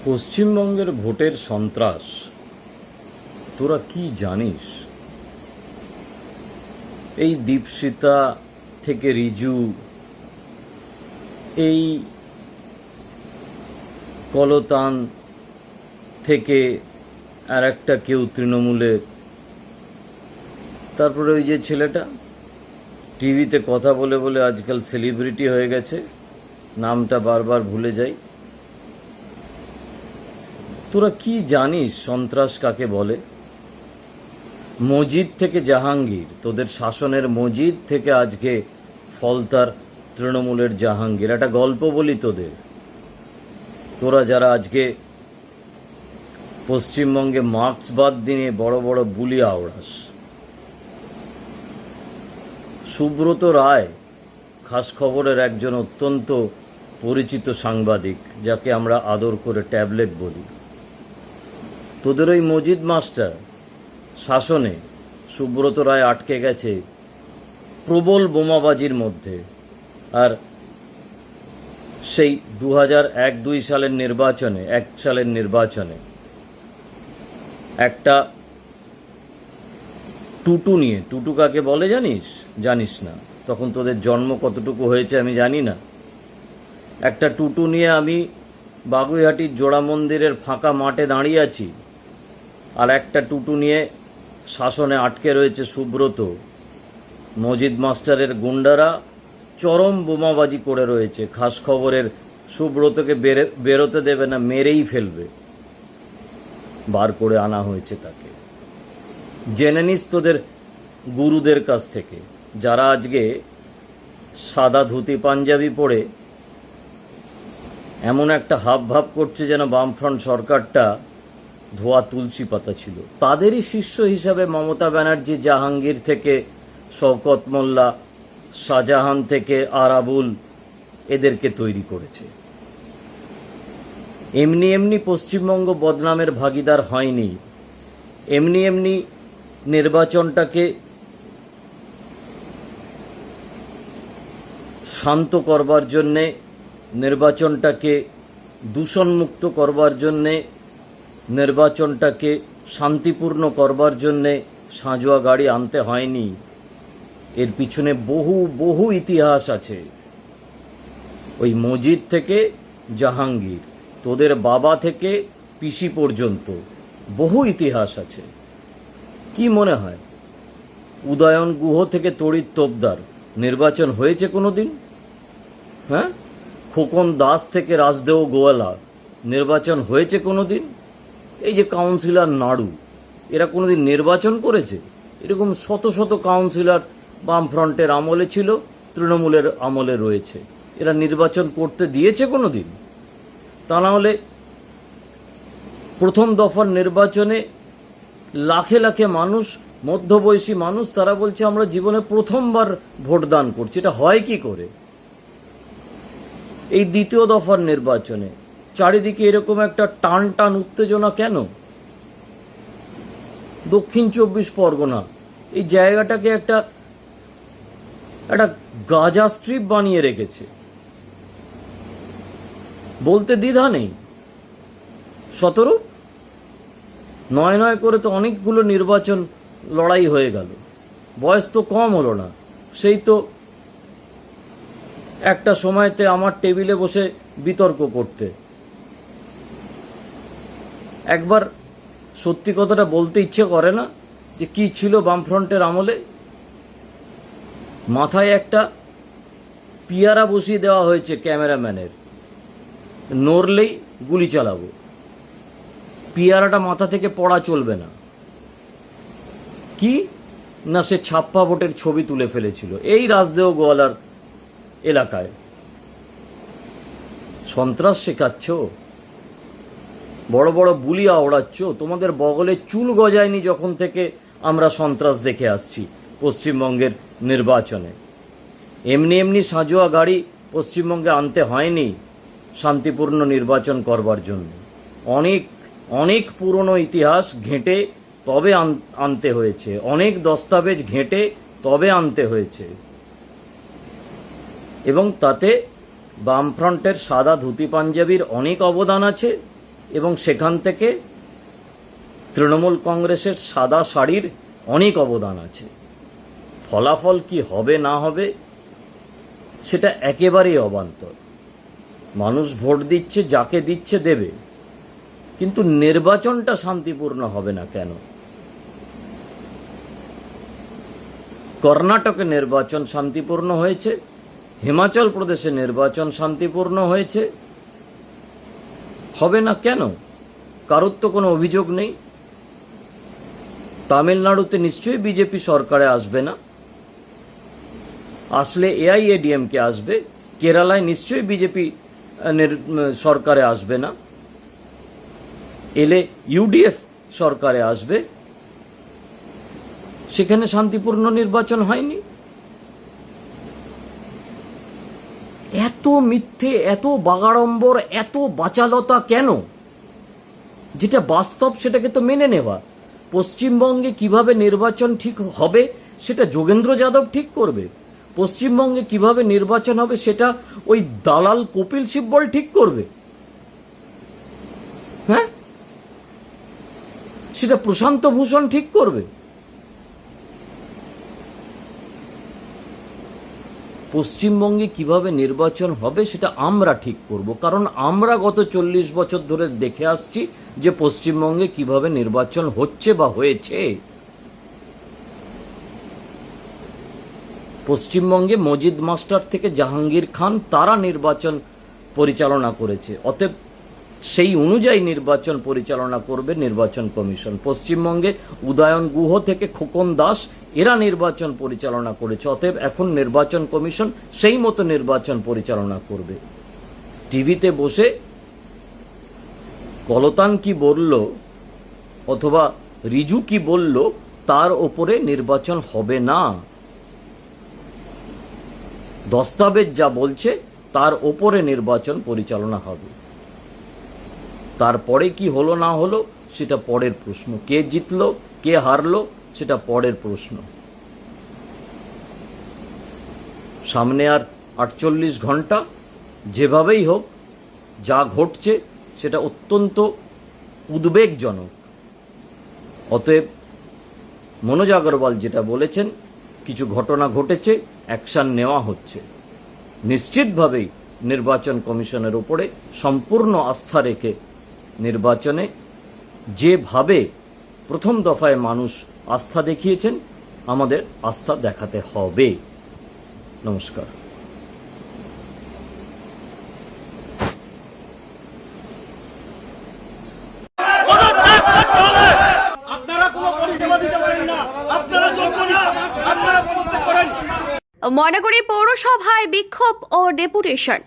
পশ্চিমবঙ্গের ভোটের সন্ত্রাস তোরা কি জানিস? এই দীপশিতা থেকে রিজু, এই কলতান থেকে আর একটা কেউ তৃণমূলের, তারপরে ওই যে ছেলেটা টিভিতে কথা বলে বলে আজকাল সেলিব্রিটি হয়ে গেছে, নামটা বারবার ভুলে যাই। তোরা কি জানিস সন্ত্রাস কাকে বলে? মজিদ থেকে জাহাঙ্গীর, তোদের শাসনের মজিদ থেকে আজকে ফলতার তৃণমূলের জাহাঙ্গীর। একটা গল্প বলি তোদের, তোরা যারা আজকে পশ্চিমবঙ্গে মার্ক্সবাদ দিনে বড় বড় বুলি আওড়াস। সুব্রত রায় খাস খবরের একজন অত্যন্ত পরিচিত সাংবাদিক, যাকে আমরা আদর করে ট্যাবলেট বলি। তোদের ওই মজিদ মাস্টার শাসনে সুব্রত রায় আটকে গেছে প্রবল বোমাবাজির মধ্যে। আর সেই 2001-2 সালের নির্বাচনে একটা টুটু নিয়ে, টুটু কাকে বলে জানিস না? তখন তোদের জন্ম কতটুকু হয়েছে আমি জানি না। একটা টুটু নিয়ে আমি বাগুইহাটির জোড়া মন্দিরের ফাঁকা মাঠে দাঁড়িয়ে আছি, আর একটা টুটু নিয়ে শাসনে আটকে রয়েছে সুব্রত। মজিদ মাস্টারের গুন্ডারা চরম বোমাবাজি করে রয়েছে। খাস খবরের সুব্রতকে বেরোতে দেবে না, মেরেই ফেলবে। বার করে আনা হয়েছে তাকে। জেনে নিস তোদের গুরুদের কাছ থেকে, যারা আজকে সাদা ধুতি পাঞ্জাবি পরে এমন একটা হাবভাব করছে যেন বামফ্রন্ট সরকারটা ধোয়া তুলসী পাতা ছিল। তাদেরই শিষ্য হিসাবে মমতা ব্যানার্জি জাহাঙ্গীর থেকে শওকত মোল্লা, শাহজাহান থেকে আরাবুল এদেরকে তৈরি করেছে। এমনি এমনি পশ্চিমবঙ্গ বদনামের ভাগিদার হয়নি। এমনি এমনি নির্বাচনটাকে শান্ত করবার জন্যে, নির্বাচনটাকে দূষণমুক্ত করবার জন্যে, নির্বাচনটাকে শান্তিপূর্ণ করবার জন্যে সাঁজোয়া গাড়ি আনতে হয়নি। এর পিছনে বহু বহু ইতিহাস আছে। ওই মজিদ থেকে জাহাঙ্গীর, তোদের বাবা থেকে পিসি পর্যন্ত বহু ইতিহাস আছে। কি মনে হয় উদয়ন গুহ থেকে তড়িৎ তোপদার নির্বাচন হয়েছে কোনো দিন? হ্যাঁ, খোকন দাস থেকে রাজদেও গোয়ালা নির্বাচন হয়েছে কোনো দিন? এই যে কাউন্সিলর নাড়ু, এরা কোনোদিন নির্বাচন করেছে? এরকম শত শত কাউন্সিলর বামফ্রন্টের আমলে ছিল, তৃণমূলের আমলে রয়েছে। এরা নির্বাচন করতে দিয়েছে কোনো দিন? তা না হলে প্রথম দফার নির্বাচনে লাখে লাখে মানুষ, মধ্যবয়সী মানুষ, তারা বলছে আমরা জীবনে প্রথমবার ভোটদান করছি। এটা হয় কি করে? এই দ্বিতীয় দফার নির্বাচনে চারিদিকে এরকম একটা টান টান উত্তেজনা কেন? দক্ষিণ 24 পরগনা এই জায়গাটাকে একটা গাঁজা স্ট্রিপ বানিয়ে রেখেছে। বলতে দ্বিধা নেই। 17 নয় করে তো অনেকগুলো নির্বাচন লড়াই হয়ে গেল। বয়স তো কম হলো না। সেই তো একটা সময়তে আমার টেবিলে বসে বিতর্ক করতে। একবার সত্যি কথাটা বলতে ইচ্ছে করে না যে কি ছিল বামফ্রন্টের আমলে? মাথায় একটা পিয়ারা বসিয়ে দেওয়া হয়েছে ক্যামেরাম্যানের, নড়লেই গুলি চালাবো। পিয়ারাটা মাথা থেকে পড়া চলবে না। কি না, সে ছাপ্পা ভোটের ছবি তুলে ফেলেছিল এই রাজদেও গোয়ালার এলাকায়। সন্ত্রাস শেখাচ্ছ, বড় বড় বুলি আওড়াচ্ছ। তোমাদের বগলে চুল গজায়নি যখন থেকে আমরা সন্ত্রাস দেখে আসছি পশ্চিমবঙ্গের নির্বাচনে। এমনি এমনি সাঁজোয়া গাড়ি পশ্চিমবঙ্গে আনতে হয়নি শান্তিপূর্ণ নির্বাচন করবার জন্য। অনেক অনেক পুরনো ইতিহাস ঘেঁটে তবে আনতে হয়েছে, অনেক দস্তাবেজ ঘেঁটে তবে আনতে হয়েছে। এবং তাতে বামফ্রন্টের সাদা ধুতি পাঞ্জাবির অনেক অবদান আছে। এবং সেখান থেকে তৃণমূল কংগ্রেসের সাদা শাড়ির অনেক অবদান আছে। ফলাফল কি হবে না হবে সেটা একেবারেই অবান্তর। মানুষ ভোট দিচ্ছে, যাকে দিচ্ছে দেবে, কিন্তু নির্বাচনটা শান্তিপূর্ণ হবে না কেন? কর্ণাটকে নির্বাচন শান্তিপূর্ণ হয়েছে, হিমাচল প্রদেশে নির্বাচন শান্তিপূর্ণ হয়েছে, হবে না কেন? কারোর তো কোনো অভিযোগ নেই। তামিলনাড়ুতে নিশ্চয়ই বিজেপি সরকারে আসবে না, আসলে এআইএডিএমকে আসবে। কেরালায় নিশ্চয়ই বিজেপি সরকারে আসবে না, এলে ইউডিএফ সরকারে আসবে। সেখানে শান্তিপূর্ণ নির্বাচন হয়নি। এত মিথ্যে, এত বাগাড়ম্বর, এত বাচালতা কেন? যেটা বাস্তব সেটাকে তো মেনে নেওয়া। পশ্চিমবঙ্গে কিভাবে নির্বাচন ঠিক হবে সেটা যোগেন্দ্র যাদব ঠিক করবে। পশ্চিমবঙ্গে কিভাবে নির্বাচন হবে সেটা ওই দালাল কপিল সিব্বল ঠিক করবে। হ্যাঁ, সেটা প্রশান্ত ভূষণ ঠিক করবে। পশ্চিমবঙ্গে কিভাবে নির্বাচন হবে সেটা আমরা ঠিক করব, কারণ আমরা গত 40 বছর ধরে দেখে আসছি যে পশ্চিমবঙ্গে কিভাবে নির্বাচন হচ্ছে বা হয়েছে। পশ্চিমবঙ্গে মজিদ মাস্টার থেকে জাহাঙ্গীর খান তারা নির্বাচন পরিচালনা করেছে, অতএব সেই অনুযায়ী নির্বাচন পরিচালনা করবে নির্বাচন কমিশন। পশ্চিমবঙ্গে উদয়ন গুহ থেকে খোকন দাস এরা নির্বাচন পরিচালনা করেছে, অতএব এখন নির্বাচন কমিশন সেই মতো নির্বাচন পরিচালনা করবে। টিভিতে বসে কলতান কি বলল অথবা রিজু কি বলল তার ওপরে নির্বাচন হবে না। দস্তাবেজ যা বলছে তার ওপরে নির্বাচন পরিচালনা হবে। তারপরে কি হলো না হলো সেটা পরের প্রশ্ন। কে জিতলো কে হারলো সেটা পরের প্রশ্ন। সামনে আর 48 ঘন্টা, যেভাবেই হোক যা ঘটছে সেটা অত্যন্ত উদ্বেগজনক। অতএব মনোজ আগরওয়াল যেটা বলেছেন, কিছু ঘটনা ঘটেছে, অ্যাকশন নেওয়া হচ্ছে। নিশ্চিতভাবেই নির্বাচন কমিশনের উপরে সম্পূর্ণ আস্থা রেখে নির্বাচনে যেভাবে প্রথম দফায় মানুষ আস্থা দেখিয়েছেন, আমাদের আস্থা দেখাতে হবে। নমস্কার। ময়নাগুড়ি পৌরসভায় বিক্ষোভ ও ডেপুটেশন।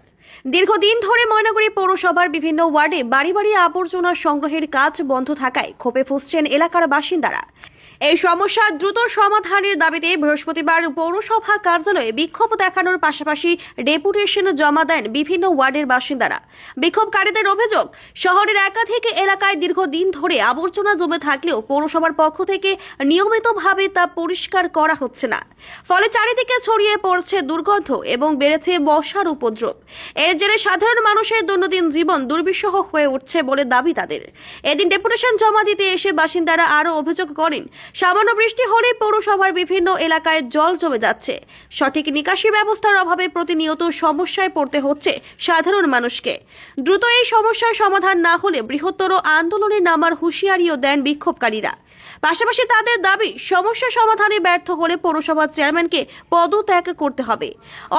দীর্ঘদিন ধরে ময়নাগুড়ি পৌরসভার বিভিন্ন ওয়ার্ডে বাড়ি বাড়ি আবর্জনা সংগ্রহের কাজ বন্ধ থাকায় ক্ষোভে ফুঁসছেন এলাকার বাসিন্দারা। এই সমস্যা দ্রুত সমাধানের দাবিতে বৃহস্পতিবার পৌরসভা কার্যালয়ে বিক্ষোভ দেখানোর পাশাপাশি ডেপুটেশন জমা দেন বিভিন্ন ওয়ার্ডের বাসিন্দারা। বিক্ষোভকারীদের অভিযোগ, শহরের একাধিক এলাকায় দীর্ঘদিন ধরে আবর্জনা জমে থাকলেও পৌরসভার পক্ষ থেকে নিয়মিতভাবে তা পরিষ্কার করা হচ্ছে না, ফলে চারিদিকে ছড়িয়ে পড়ছে দুর্গন্ধ এবং বেড়েছে মশার উপদ্রব। এর জেরে সাধারণ মানুষের দৈনন্দিন জীবন দুর্বিষহ হয়ে উঠছে বলে দাবি তাদের। এদিন ডেপুটেশন জমা দিতে এসে বাসিন্দারা আরও অভিযোগ করেন, সামান্য বৃষ্টি হলে পৌরসভার বিভিন্ন এলাকায় জল জমে যাচ্ছে। সঠিক নিকাশি ব্যবস্থার অভাবে প্রতিনিয়ত সমস্যায় পড়তে হচ্ছে সাধারণ মানুষকে। দ্রুত এই সমস্যার সমাধান না হলে বৃহত্তর আন্দোলনে নামার হুঁশিয়ারিও দেন বিক্ষোভকারীরা। পাশাপাশি তাদের দাবি, সমস্যা সমাধানে ব্যর্থ হলে পৌরসভার চেয়ারম্যানকে পদত্যাগ করতে হবে।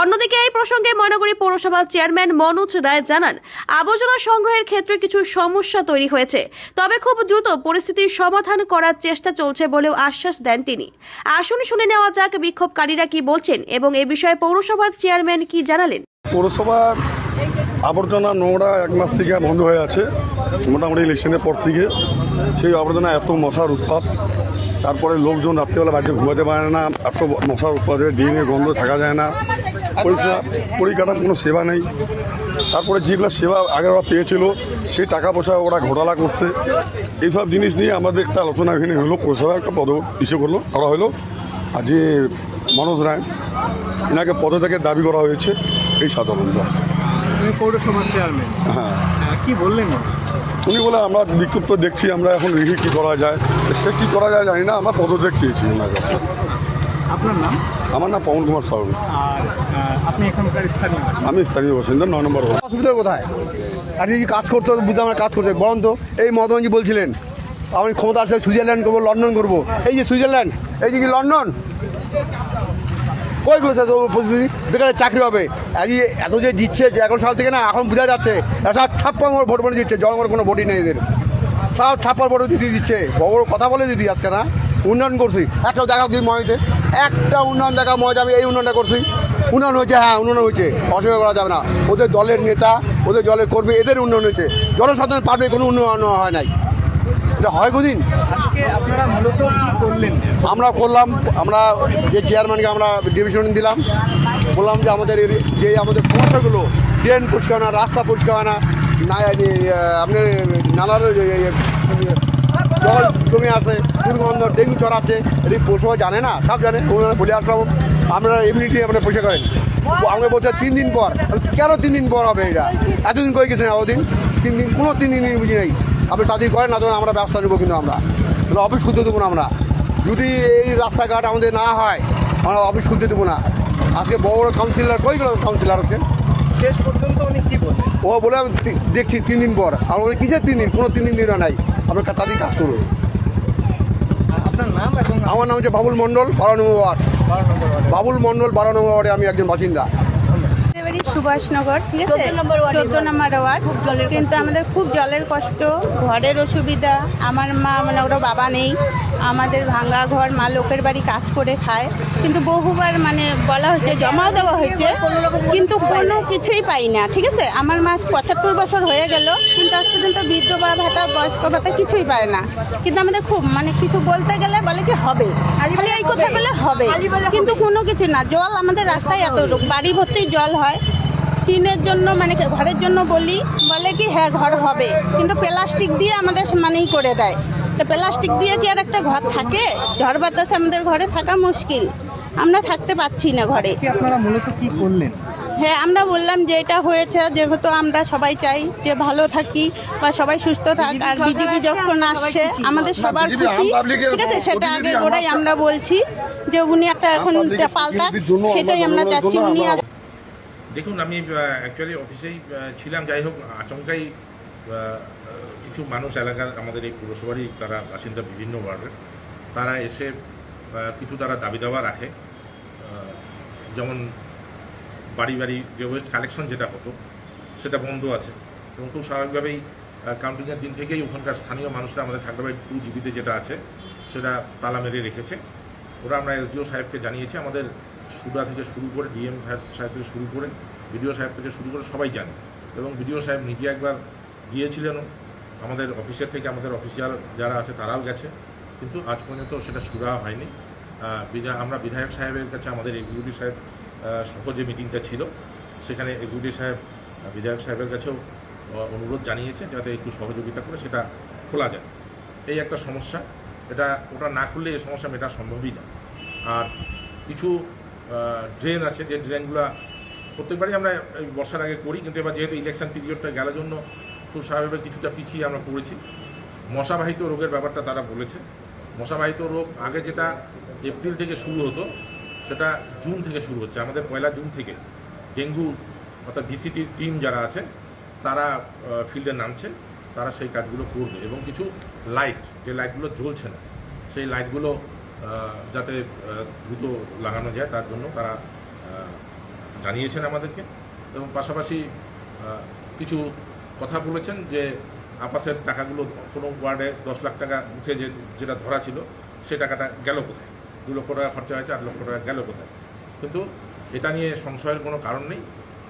অন্যদিকে এই প্রসঙ্গে ময়নাগুড়ি পৌরসভার চেয়ারম্যান মনোজ রায় জানান, আবর্জনা সংগ্রহের ক্ষেত্রে কিছু সমস্যা তৈরি হয়েছে, তবে খুব দ্রুত পরিস্থিতির সমাধান করার চেষ্টা চলছে বলেও আশ্বাস দেন তিনি। আসুন শুনে নেওয়া যাক বিক্ষোভকারীরা কি বলছেন এবং এ বিষয়ে পৌরসভার চেয়ারম্যান কি জানালেন। পৌরসভার আবর্জনা নোংরা 1 মাস থেকে বন্ধ হয়ে আছে, মোটামুটি ইলেকশনের পর থেকে। সেই আবর্জনা এত মশার উৎপাত, তারপরে লোকজন রাত্রেবেলা বাড়িতে ঘুমাতে পারে না, এত মশার উৎপাতে ড্রেনে গন্ধ থাকা যায় না, পরিকাঠার কোনো সেবা নেই। তারপরে যেগুলো সেবা আগে ওরা পেয়েছিল সেই টাকা পয়সা ওরা ঘোটালা করছে। এইসব জিনিস নিয়ে আমাদের একটা আলোচনা এখানে হলো, পৌরসভা একটা ইস্যু করা হলো। আর যে মনোজ রায়, এনাকে পদত্যাগের দাবি করা হয়েছে, এই সাধারণ দাস। তুমি পৌরসভার চেয়ারম্যান, হ্যাঁ, কি বললেন? উনি বলে আমরা বিক্ষুব্ধ দেখছি, আমরা এখন দেখি কী করা যায়। সে কী করা যায় জানি না, আমরা পদত্যাগ চেয়েছি ওনার কাছে। আপনার নাম? আমার নাম পবন কুমার সাউ, আর আপনি এখানকার স্থানীয়? আমি স্থানীয় বাসিন্দা 9 নম্বর ওয়ার্ড। অসুবিধা কোথায়? আর যদি কাজ করতে হতো বুঝতে আমার কাজ করছে বরং তো এই মদনজি বলছিলেন আমি ক্ষমতা আসে সুইজারল্যান্ড করবো, লন্ডন করবো। এই যে সুইজারল্যান্ড, এই যে কি লন্ডন, কই করেছে প্রতিনিধি? বেকারের চাকরি হবে। আজ এত যে দিচ্ছে যে 11 সাল থেকে না, এখন বোঝা যাচ্ছে সব ছাপ্পা ভোট বলে দিচ্ছে, জনগণের কোনো ভোটই নেই এদের, সব ছাপ্পার ভোট দিদি দিচ্ছে। বড় কথা বলে দিদি আজকে না উন্নয়ন করছি, একটাও দেখাও কি ময়তে একটা উন্নয়ন দেখা মজা, আমি এই উন্নয়নটা করছি, উন্নয়ন হয়েছে, হ্যাঁ উন্নয়ন হয়েছে, অস্বীকার করা যাবে না। ওদের দলের নেতা, ওদের দলের কর্মী, এদের উন্নয়ন হয়েছে, জনসাধারণ পাবে কোনো উন্নয়ন হয় নাই। এটা হয় কোনদিন? আজকে আপনারা মূলত কি করলেন? আমরা করলাম, আমরা যে চেয়ারম্যানকে আমরা ডিভিশন দিলাম, বললাম যে আমাদের যে আমাদের সমস্যাগুলো, ড্রেন পরিষ্কার না, রাস্তা পরিষ্কার হয় না, আপনার নালার জল জমে আসে, দুর্গন্ধ, ডেঙ্গু চড়াচ্ছে, এটি পৌরসভা জানে না, সব জানে। ওনারা বলে আসলাম আমরা এমনিটি আপনার পয়সা করেন। আমাকে বলছে 3 দিন পর। কেন 3 দিন পর হবে? এটা এতদিন করে গেছেন, এতদিন 3 দিন, কোনো 3 দিন বুঝি নেই। আপনি তাদের করেন না, তখন আমরা ব্যবস্থা নেবো, কিন্তু আমরা অফিস খুলতে দেবো না। আমরা যদি এই রাস্তাঘাট আমাদের না হয়, আমরা অফিস খুলতে দেবো না। আজকে বড় বড় কাউন্সিলর কই গেল? কাউন্সিলর আজকে শেষ পর্যন্ত উনি কি বললেন? ও বলে আমি দেখছি 3 দিন পর। আর ওই কিসের 3 দিন? কোনো 3 দিন নাই। আপনার তাদের কাজ করুন। আপনার নাম? এবং আমার নাম হচ্ছে বাবুল মণ্ডল, 12 নম্বর ওয়ার্ড। 12 নম্বর ওয়ার্ডে। বাবুল মণ্ডল, 12 নম্বর ওয়ার্ডে আমি একজন বাসিন্দা। বাড়ি সুভাষনগর, ঠিক আছে, 14 নম্বর ওয়ার্ড। কিন্তু আমাদের খুব জলের কষ্ট, ঘরের অসুবিধা। আমার মা মানে ওরা বাবা নেই, আমাদের ভাঙা ঘর, মা লোকের বাড়ি কাজ করে খায়। কিন্তু বহুবার মানে বলা হয়েছে, জমাও দেওয়া হয়েছে, কিন্তু কোনো কিছুই পাই না, ঠিক আছে। আমার মা 75 বছর হয়ে গেল, কিন্তু আজ পর্যন্ত বিধবা ভাতা, বয়স্ক ভাতা কিছুই পায় না। কিন্তু আমাদের খুব মানে কিছু বলতে গেলে বলে কি হবে, খালি এই কথা বলে হবে, কিন্তু কোনো কিছু না। জল আমাদের রাস্তায় এত বাড়ি ভর্তি জল হয়। টিনের জন্য মানে ঘরের জন্য বলে কি হ্যাঁ ঘর হবে, কিন্তু প্লাস্টিক দিয়ে আমাদের মানেই করে দেয়। তো প্লাস্টিক দিয়ে কি আর একটা ঘর থাকে? ঝড় বাতাসে আমাদের ঘরে থাকা মুশকিল, আমরা থাকতে পারছি না ঘরে। কি আপনারা মূলত কি করলেন? হ্যাঁ, আমরা বললাম যে এটা হয়েছে, যেহেতু আমরা সবাই চাই যে ভালো থাকি বা সবাই সুস্থ থাক। আর বিজেপি যখন আসছে আমাদের সবার খুশি, ঠিক আছে, সেটা আগে ওরাই আমরা বলছি যে উনি একটা এখন পাল্টাক, সেটাই আমরা চাচ্ছি উনি। দেখুন, আমি অ্যাকচুয়ালি অফিসেই ছিলাম, যাই হোক আচমকাই কিছু মানুষ এলাকার আমাদের এই পৌরসভারই তারা বাসিন্দা বিভিন্ন ওয়ার্ডের, তারা এসে কিছু তারা দাবি দাওয়া রাখে। যেমন বাড়ি বাড়ি যে ওয়েস্ট কালেকশন যেটা হতো সেটা বন্ধ আছে, এবং খুব স্বাভাবিকভাবেই কাউন্টিংয়ের দিন থেকেই ওখানকার স্থানীয় মানুষরা আমাদের থাকবে 2GBতে যেটা আছে সেটা তালা মেরে রেখেছে। ওরা আমরা এসডিও সাহেবকে জানিয়েছি, আমাদের সুদা থেকে শুরু করে ডিএম সাহেব থেকে শুরু করে বিডিও সাহেব থেকে শুরু করে সবাই জানে, এবং বিডিও সাহেব নিজে একবার গিয়েছিলেনও, আমাদের অফিসের থেকে আমাদের অফিসিয়াল যারা আছে তারাও গেছে, কিন্তু আজ পর্যন্ত সেটা সুরা হয়নি। আমরা বিধায়ক সাহেবের কাছে আমাদের এক্সিকিউটিভ সাহেব সহ যে মিটিংটা ছিল সেখানে এক্সিকিউটিভ সাহেব বিধায়ক সাহেবের কাছেও অনুরোধ জানিয়েছে যাতে একটু সহযোগিতা করে সেটা খোলা যায়। এই একটা সমস্যা, ওটা না খুললে এই সমস্যা মেটা সম্ভবই না। আর কিছু ড্রেন আছে, যে ড্রেনগুলো প্রত্যেকবারই আমরা এই বর্ষার আগে করি, কিন্তু এবার যেহেতু ইলেকশন পিরিয়ডটা গেলার জন্য খুব স্বাভাবিকভাবে কিছুটা পিছিয়ে আমরা করেছি। মশাবাহিত রোগের ব্যাপারটা তারা বলেছে। মশাবাহিত রোগ আগে যেটা এপ্রিল থেকে শুরু হতো সেটা জুন থেকে শুরু হচ্ছে। আমাদের 1 জুন থেকে ডেঙ্গু অর্থাৎ ডিসিটির টিম যারা আছে তারা ফিল্ডে নামছে, তারা সেই কাজগুলো করবে, এবং কিছু লাইট, যে লাইটগুলো জ্বলছে না সেই লাইটগুলো যাতে দ্রুত লাগানো যায় তার জন্য তারা জানিয়েছেন আমাদেরকে। এবং পাশাপাশি কিছু কথা বলেছেন যে আপাসের টাকাগুলো কোনো ওয়ার্ডে 10 লাখ টাকা উঠে যেটা ধরা ছিল সে টাকাটা গেল কোথায়, 2 লক্ষ টাকা খরচা হয়েছে, 8 লক্ষ টাকা গেল কোথায়। কিন্তু এটা নিয়ে সংশয়ের কোনো কারণ নেই,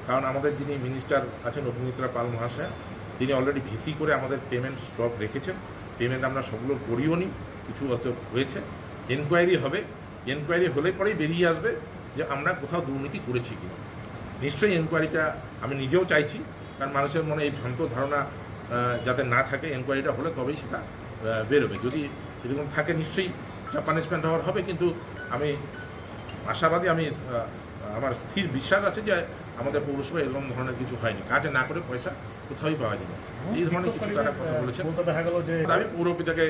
কারণ আমাদের যিনি মিনিস্টার আছেন অগ্নিমিত্রা পাল মহাশয়, তিনি অলরেডি ভিসি করে আমাদের পেমেন্ট স্টক রেখেছেন। পেমেন্ট আমরা সবগুলো করিও নি, কিছু হয়তো হয়েছে। এনকোয়ারি হবে, এনকোয়ারি হলে পরেই বেরিয়ে আসবে যে আমরা কোথাও দুর্নীতি করেছি কিনা। নিশ্চয়ই এনকোয়ারিটা আমি নিজেও চাইছি, কারণ মানুষের মনে এই ভ্রান্ত ধারণা যাতে না থাকে, এনকোয়ারিটা হলে তবেই সেটা বেরোবে। যদি এরকম থাকে নিশ্চয়ই পানিশমেন্ট হবে, কিন্তু আমি আশাবাদী, আমার স্থির বিশ্বাস আছে যে আমাদের পৌরসভা এরকম ধরনের কিছু হয়নি, কাজ না করে পয়সা কোথাওই পাওয়া যাবে না। এই ধরনের কিছু তারা কথা বলেছেন। দেখা গেল যে আমি পৌরপিতাকে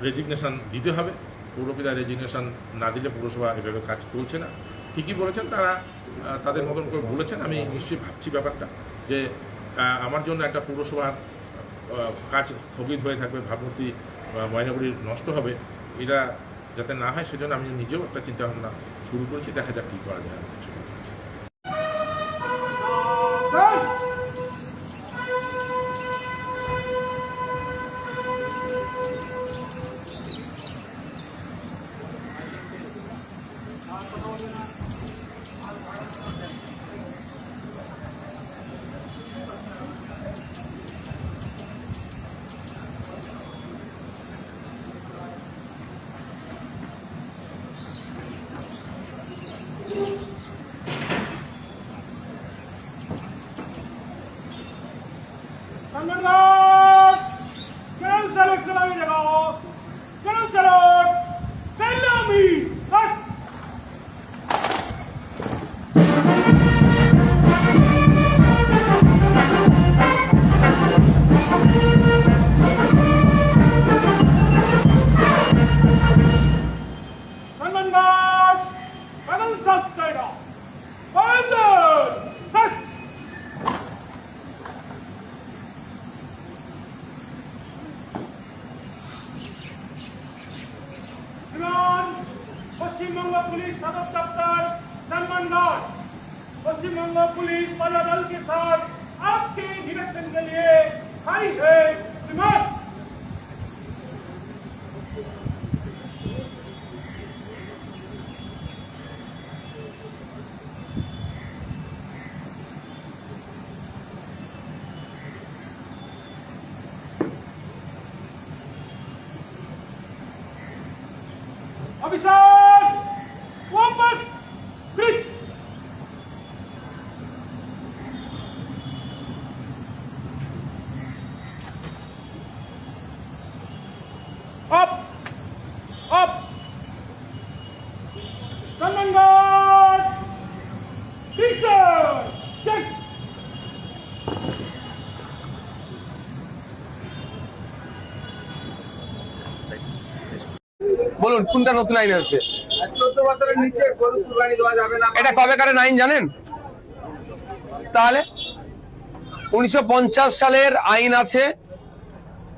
রেজিগনেশন দিতে হবে। পৌরপিতা রেজিগনেশন না দিলে পৌরসভা এভাবে কাজ চলছে না। ঠিকই বলেছেন তারা, তাদের মতন করে বলেছেন। আমি নিশ্চয়ই ভাবছি ব্যাপারটা যে আমার জন্য একটা পৌরসভার কাজ স্থগিত হয়ে থাকবে, ভাবমূর্তি ময়নাগুড়ির নষ্ট হবে, এটা যাতে না হয় সেজন্য আমি নিজেও একটা চিন্তাভাবনা শুরু করেছি। দেখা যাক কী করা যায়। पश्चिमबंग पुलिस सदर दफ्तर सन्मानगढ़, पश्चिमबंग पुलिस बाला दल के साथ आपके निरीक्षण के लिए आई है विमान। ऑफिसर्स वापस bridge. Up up commander teacher check. বলুন কোনটা নতুন আইন আছে? 14 বছরের নিচে গরু কুরবানি দেওয়া যাবে না। এটা কবেকারের আইন জানেন? তাহলে 1950 সালের আইন আছে।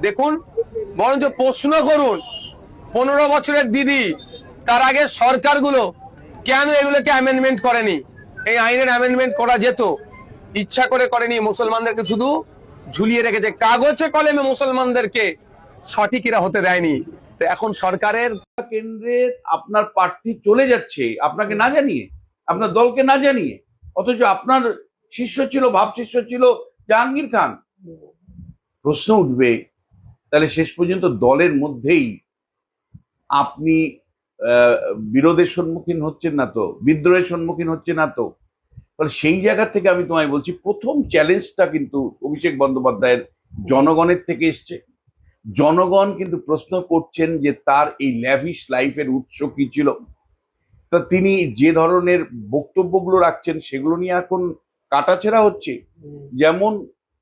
দেখুন, বরঞ্চ প্রশ্ন করুন 15 বছরের দিদি, তার আগে সরকারগুলো কেন এগুলোকে অ্যামেন্ডমেন্ট করেনি? এই আইনের অ্যামেন্ডমেন্ট করা যেত, ইচ্ছা করে করেনি। মুসলমানদেরকে শুধু ঝুলিয়ে রেখেছে, কাগজে কলমে মুসলমানদেরকে সঠিক এরা হতে দেয়নি। তো এখন সরকারের কেন্দ্রে আপনার প্রার্থী চলে যাচ্ছে আপনাকে না জানিয়ে, আপনার দলকে না জানিয়ে, অথচ আপনার শিষ্য ছিল, ভাব শিষ্য ছিল জাহাঙ্গীর খান। প্রশ্ন উঠবে তাহলে শেষ পর্যন্ত দলের মধ্যেই আপনি বিরোধের সম্মুখীন হচ্ছেন না তো, বিদ্রোহের সম্মুখীন হচ্ছেন না তো? তাহলে সেই জায়গা থেকে আমি তোমায় বলছি, প্রথম চ্যালেঞ্জটা কিন্তু অভিষেক বন্দ্যোপাধ্যায়ের জনগণের থেকে এসছে। জনগণ কিন্তু প্রশ্ন করছেন যে তার এই ল্যাভিশ লাইফের উৎস কি ছিল। তা তিনি যে ধরনের বক্তব্যগুলো রাখছেন সেগুলো নিয়ে এখন কাটাছেঁড়া হচ্ছে। যেমন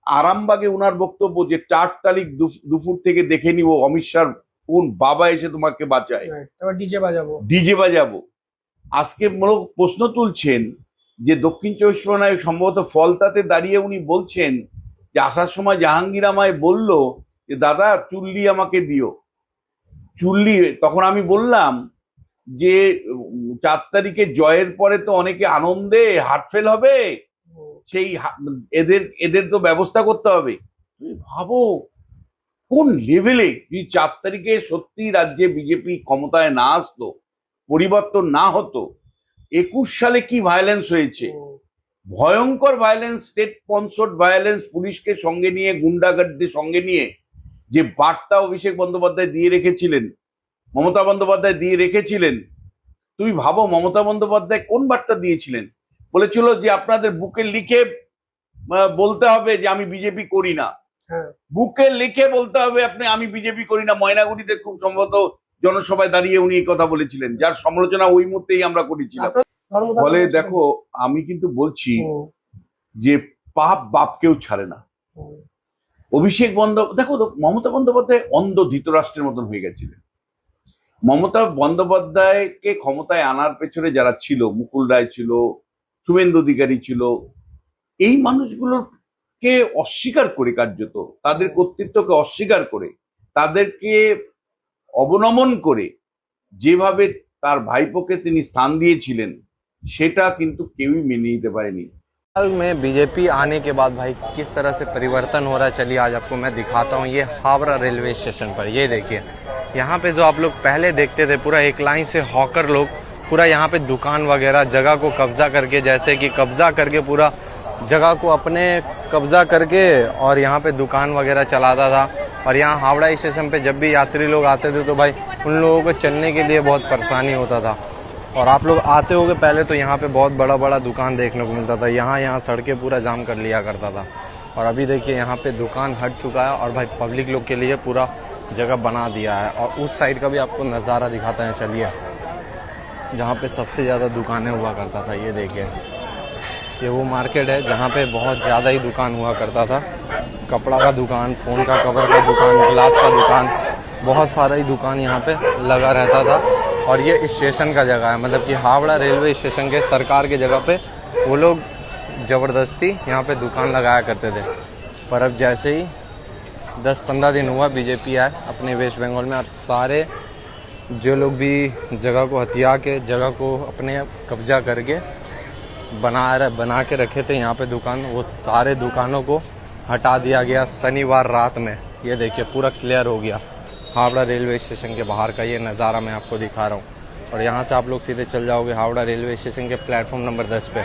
আরামবাগে ওনার বক্তব্য যে 4 তারিখ দুপুর থেকে দেখে নিব অমিত শাহর কোন বাবা এসে তোমাকে বাঁচায়, ডিজে বাজাবো। আজকে প্রশ্ন তুলছেন যে দক্ষিণ 24 পরগনায় সম্ভবত ফলতাতে দাঁড়িয়ে উনি বলছেন যে আসার সময় জাহাঙ্গীর আমায় বলল যে দাদা চুল্লি আমাকে দিও, চুল্লি। তখন আমি বললাম যে 4 তারিখে জয়ের পরে তো অনেকে আনন্দে হার্টফেল হবে, সেই এদের তো ব্যবস্থা করতে হবে। তুমি ভাবো কোন লেভেলে, যদি 4 তারিখে সত্যি রাজ্যে বিজেপি ক্ষমতায় না আসতো, পরিবর্তন না হতো, 21 সালে কি ভায়োলেন্স হয়েছে, ভয়ঙ্কর ভায়োলেন্স, স্টেট স্পন্সর্ড ভায়োলেন্স, পুলিশকে সঙ্গে নিয়ে, গুন্ডাগার্ডদের সঙ্গে নিয়ে যে বার্তা অভিষেক বন্দ্যোপাধ্যায় দিয়ে রেখেছিলেন, মমতা বন্দ্যোপাধ্যায় দিয়ে রেখেছিলেন। তুমি ভাবো মমতা বন্দ্যোপাধ্যায় কোন বার্তা দিয়েছিলেন? বলেছিল যে আপনাদের বুকে লিখে বলতে হবে যে আমি বিজেপি করি না, বুকে লিখে বলতে হবে আপনি আমি বিজেপি করি না। ময়নাগুড়িতে খুব সম্ভবত জনসভায় দাঁড়িয়ে উনি এই কথা বলেছিলেন, যার সমালোচনা ওই মুহূর্তেই আমরা করেছিলাম। ফলে দেখো আমি কিন্তু বলছি যে পাপ বাপকেও ছাড়ে না। অভিষেক দেখো তো, মমতা বন্দ্যোপাধ্যায় অন্ধ ধৃতরাষ্ট্রের মতন হয়ে গেছিলেন। মমতা বন্দ্যোপাধ্যায়কে ক্ষমতায় আনার পেছনে যারা ছিল, মুকুল রায় ছিল, শুভেন্দু অধিকারী ছিল, এই মানুষগুলোকে অস্বীকার করে, কার্যত তাদের কর্তৃত্বকে অস্বীকার করে, তাদেরকে অবনমন করে যেভাবে তার ভাইপোকে তিনি স্থান দিয়েছিলেন, সেটা কিন্তু কেউই মেনে নিতে পারেনি। हाल में बीजेपी आने के बाद भाई किस तरह से परिवर्तन हो रहा है, चलिए आज आपको मैं दिखाता हूँ। ये हावड़ा रेलवे स्टेशन पर ये देखिए, यहाँ पे जो आप लोग पहले देखते थे पूरा एक लाइन से हॉकर लोग पूरा यहाँ पे दुकान वगैरह जगह को कब्जा करके, जैसे कि कब्जा करके पूरा जगह को अपने कब्जा करके और यहाँ पे दुकान वगैरह चलाता था। और यहाँ हावड़ा स्टेशन पे जब भी यात्री लोग आते थे तो भाई उन लोगों को चलने के लिए बहुत परेशानी होता था। और आप लोग आते होगे पहले तो यहाँ पे बहुत बड़ा बड़ा दुकान देखने को मिलता था, यहाँ सड़कें पूरा जाम कर लिया करता था। और अभी देखिए यहाँ पे दुकान हट चुका है और भाई पब्लिक लोग के लिए पूरा जगह बना दिया है। और उस साइड का भी आपको नज़ारा दिखाते हैं, चलिए, जहाँ पे सबसे ज़्यादा दुकानें हुआ करता था। ये देखिए, ये वो मार्केट है जहाँ पे बहुत ज़्यादा ही दुकान हुआ करता था। कपड़ा का दुकान, फ़ोन का कवर का दुकान, ग्लास का दुकान, बहुत सारा ही दुकान यहाँ पे लगा रहता था। और ये स्टेशन का जगह है, मतलब कि हावड़ा रेलवे स्टेशन के सरकार के जगह पे वो लोग ज़बरदस्ती यहाँ पे दुकान लगाया करते थे। पर अब जैसे ही 10-15 दिन हुआ बीजेपी आए अपने वेस्ट बंगाल में, और सारे जो लोग भी जगह को हथिया के, जगह को अपने कब्जा करके बना के रखे थे यहाँ पे दुकान, वो सारे दुकानों को हटा दिया गया शनिवार रात में। ये देखिए पूरा क्लियर हो गया हावड़ा रेलवे स्टेशन के बाहर का ये नज़ारा मैं आपको दिखा रहा हूँ। और यहाँ से आप लोग सीधे चल जाओगे हावड़ा रेलवे स्टेशन के प्लेटफॉर्म नंबर 10 पे।